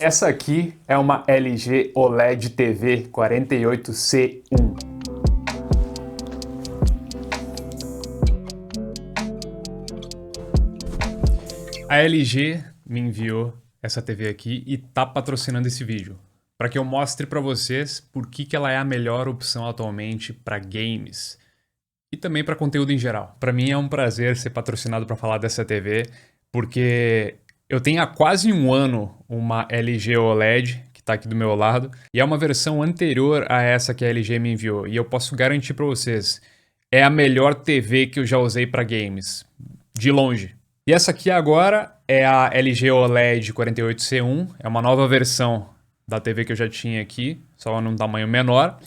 Essa aqui é uma LG OLED TV 48C1. A LG me enviou essa TV aqui e tá patrocinando esse vídeo, para que eu mostre para vocês por que ela é a melhor opção atualmente para games e também para conteúdo em geral. Para mim é um prazer ser patrocinado para falar dessa TV, porque eu tenho há quase um ano uma LG OLED, que está aqui do meu lado, e é uma versão anterior a essa que a LG me enviou, e eu posso garantir para vocês, é a melhor TV que eu já usei para games, de longe. E essa aqui agora é a LG OLED 48C1, é uma nova versão da TV que eu já tinha aqui, só num tamanho menor.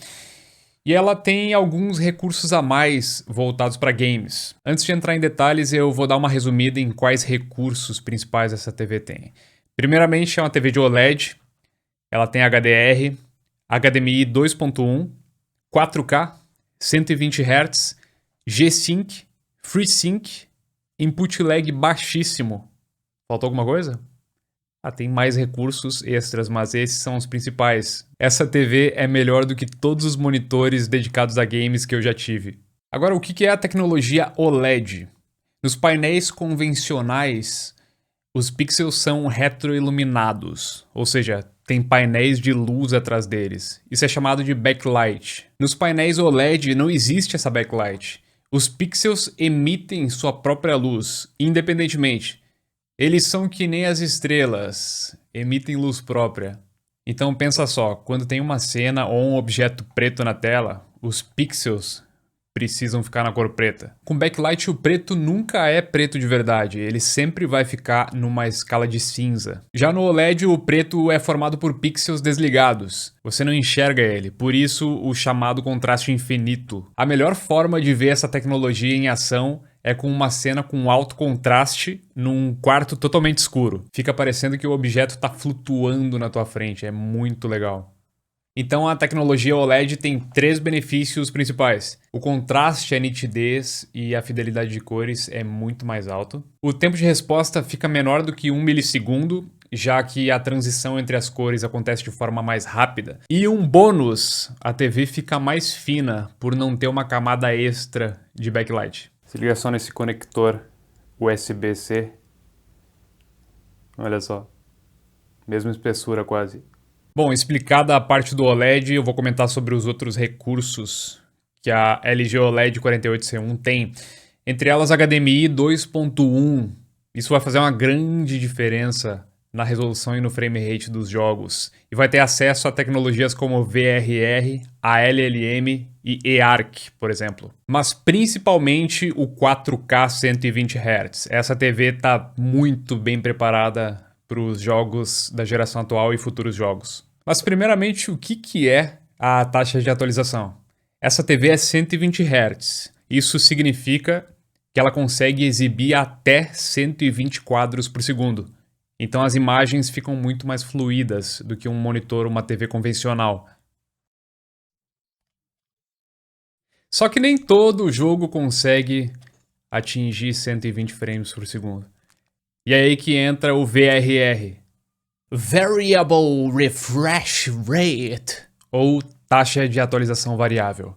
E ela tem alguns recursos a mais voltados para games. Antes de entrar em detalhes, eu vou dar uma resumida em quais recursos principais essa TV tem. Primeiramente, é uma TV de OLED, ela tem HDR, HDMI 2.1, 4K, 120 Hz, G-Sync, FreeSync, input lag baixíssimo. Faltou alguma coisa? Tem mais recursos extras, mas esses são os principais. Essa TV é melhor do que todos os monitores dedicados a games que eu já tive. Agora, o que é a tecnologia OLED? Nos painéis convencionais, os pixels são retroiluminados, ou seja, tem painéis de luz atrás deles. Isso é chamado de backlight. Nos painéis OLED não existe essa backlight. Os pixels emitem sua própria luz, independentemente. Eles são que nem as estrelas, emitem luz própria. Então pensa só, quando tem uma cena ou um objeto preto na tela, os pixels precisam ficar na cor preta. Com backlight o preto nunca é preto de verdade, ele sempre vai ficar numa escala de cinza. Já no OLED o preto é formado por pixels desligados, você não enxerga ele, por isso o chamado contraste infinito. A melhor forma de ver essa tecnologia em ação é com uma cena com alto contraste num quarto totalmente escuro. Fica parecendo que o objeto está flutuando na tua frente, é muito legal. Então a tecnologia OLED tem 3 benefícios principais. O contraste, a nitidez e a fidelidade de cores é muito mais alto. O tempo de resposta fica menor do que 1 milissegundo, já que a transição entre as cores acontece de forma mais rápida. E um bônus, a TV fica mais fina por não ter uma camada extra de backlight. Se liga só nesse conector USB-C. Olha só. Mesma espessura quase. Bom, explicada a parte do OLED, eu vou comentar sobre os outros recursos que a LG OLED 48C1 tem. Entre elas, HDMI 2.1. Isso vai fazer uma grande diferença na resolução e no frame rate dos jogos. E vai ter acesso a tecnologias como VRR, ALLM e eARC, por exemplo. Mas principalmente o 4K 120 Hz. Essa TV está muito bem preparada para os jogos da geração atual e futuros jogos. Mas primeiramente, o que é a taxa de atualização? Essa TV é 120 Hz. Isso significa que ela consegue exibir até 120 quadros por segundo. Então as imagens ficam muito mais fluídas do que um monitor ou uma TV convencional. Só que nem todo jogo consegue atingir 120 frames por segundo. E é aí que entra o VRR. Variable Refresh Rate, ou taxa de atualização variável.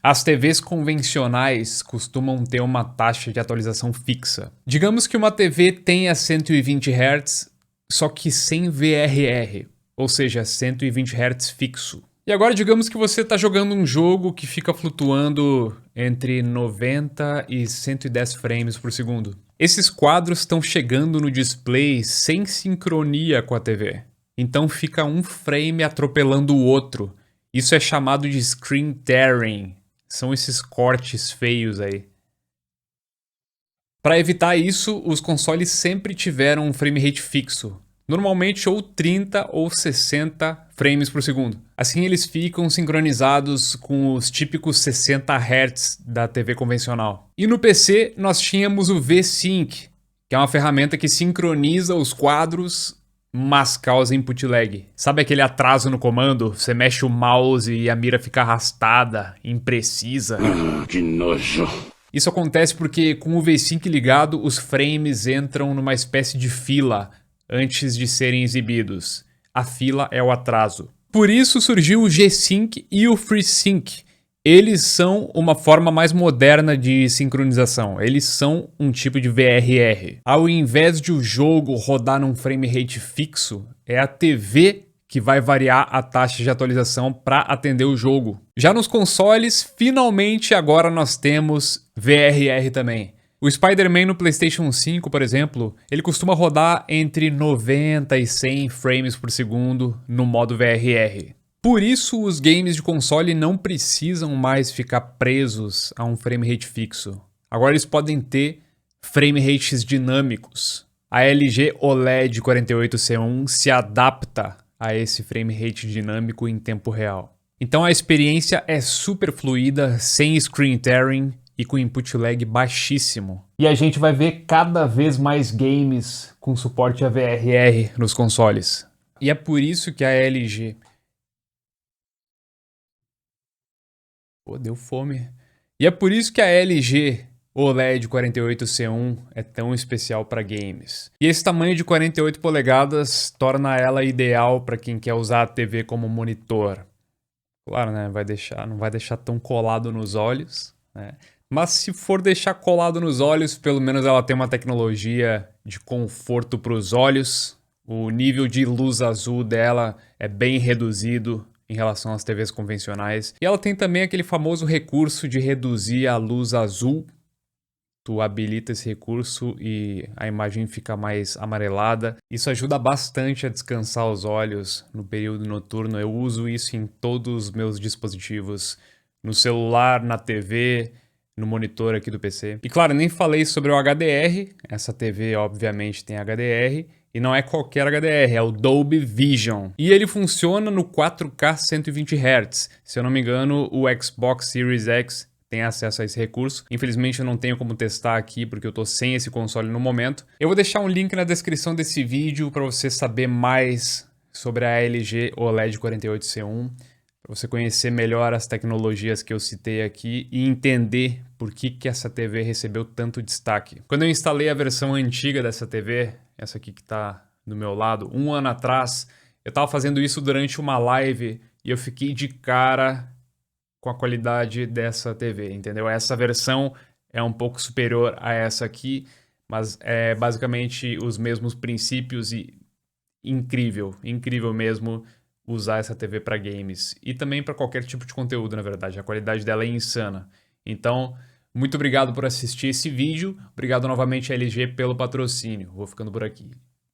As TVs convencionais costumam ter uma taxa de atualização fixa. Digamos que uma TV tenha 120 Hz, só que sem VRR, ou seja, 120 Hz fixo. E agora digamos que você está jogando um jogo que fica flutuando entre 90 e 110 frames por segundo. Esses quadros estão chegando no display sem sincronia com a TV. Então fica um frame atropelando o outro. Isso é chamado de screen tearing. São esses cortes feios aí. Para evitar isso, os consoles sempre tiveram um frame rate fixo. Normalmente ou 30 ou 60 frames por segundo. Assim eles ficam sincronizados com os típicos 60 Hz da TV convencional. E no PC nós tínhamos o V-Sync, que é uma ferramenta que sincroniza os quadros, mas causa input lag. Sabe aquele atraso no comando? Você mexe o mouse e a mira fica arrastada, imprecisa. Que nojo. Isso acontece porque com o V-Sync ligado, os frames entram numa espécie de fila antes de serem exibidos. A fila é o atraso. Por isso surgiu o G-Sync e o FreeSync. Eles são uma forma mais moderna de sincronização. Eles são um tipo de VRR. Ao invés de o jogo rodar num frame rate fixo, é a TV que vai variar a taxa de atualização para atender o jogo. Já nos consoles, finalmente agora nós temos VRR também. O Spider-Man no PlayStation 5, por exemplo, ele costuma rodar entre 90 e 100 frames por segundo no modo VRR. Por isso, os games de console não precisam mais ficar presos a um frame rate fixo. Agora eles podem ter frame rates dinâmicos. A LG OLED 48C1 se adapta a esse frame rate dinâmico em tempo real. Então a experiência é super fluida, sem screen tearing e com input lag baixíssimo. E a gente vai ver cada vez mais games com suporte a VRR nos consoles. E é por isso que a LG... Pô, deu fome. E é por isso que a LG OLED 48C1 é tão especial para games. E esse tamanho de 48 polegadas torna ela ideal para quem quer usar a TV como monitor. Claro, né? Não vai deixar tão colado nos olhos, né? Mas se for deixar colado nos olhos, pelo menos ela tem uma tecnologia de conforto para os olhos. O nível de luz azul dela é bem reduzido em relação às TVs convencionais. E ela tem também aquele famoso recurso de reduzir a luz azul. Tu habilita esse recurso e a imagem fica mais amarelada. Isso ajuda bastante a descansar os olhos no período noturno. Eu uso isso em todos os meus dispositivos. No celular, na TV... no monitor aqui do PC. E claro, nem falei sobre o HDR. Essa TV obviamente tem HDR. E não é qualquer HDR, é o Dolby Vision. E ele funciona no 4K 120 Hz. Se eu não me engano, o Xbox Series X tem acesso a esse recurso. Infelizmente eu não tenho como testar aqui porque eu tô sem esse console no momento. Eu vou deixar um link na descrição desse vídeo para você saber mais sobre a LG OLED 48C1. Para você conhecer melhor as tecnologias que eu citei aqui e entender por que essa TV recebeu tanto destaque. Quando eu instalei a versão antiga dessa TV, essa aqui que está do meu lado, um ano atrás, eu estava fazendo isso durante uma live e eu fiquei de cara com a qualidade dessa TV, entendeu? Essa versão é um pouco superior a essa aqui, mas é basicamente os mesmos princípios e incrível, incrível mesmo usar essa TV para games e também para qualquer tipo de conteúdo, na verdade. A qualidade dela é insana. Então, muito obrigado por assistir esse vídeo. Obrigado novamente à LG pelo patrocínio. Vou ficando por aqui.